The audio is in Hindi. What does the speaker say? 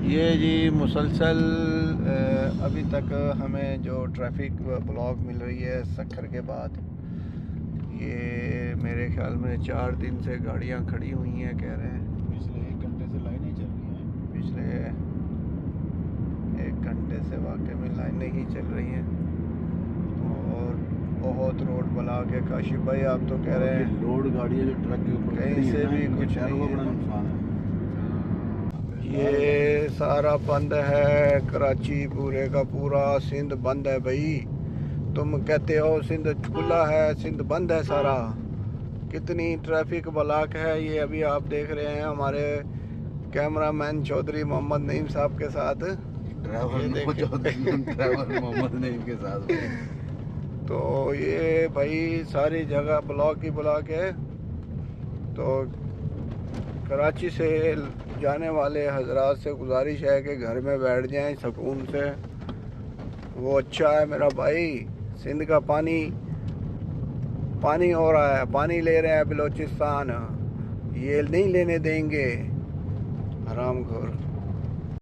ये जी मुसलसल अभी तक हमें जो ट्रैफिक ब्लॉक मिल रही है सक्खर के बाद, ये मेरे ख्याल में 4 दिन से गाड़ियां खड़ी हुई हैं, कह रहे हैं। पिछले 1 घंटे से लाइनें चल रही हैं। पिछले 1 घंटे से वाकई में लाइनें ही चल रही हैं और बहुत रोड ब्लॉक है। काशिफ भाई आप तो कह रहे हैं लोड गाड़ियाँ जो ट्रक के ऊपर कहीं से भी कुछ नहीं का बड़ा है। नुकसान है। ये सारा बंद है, कराची पूरे का पूरा, सिंध बंद है भाई। तुम कहते हो सिंध खुला है, सिंध बंद है सारा। कितनी ट्रैफिक ब्लॉक है ये अभी आप देख रहे हैं हमारे कैमरामैन चौधरी मोहम्मद नईम साहब के साथ। ड्राइवर मोहम्मद नईम के साथ। तो ये भाई सारी जगह ब्लॉक ही ब्लॉक है। तो कराची से जाने वाले हजरात से गुजारिश है कि घर में बैठ जाएं सुकून से, वो अच्छा है मेरा भाई। सिंध का पानी हो रहा है, पानी ले रहे हैं बलोचिस्तान, ये नहीं लेने देंगे हरामखोर।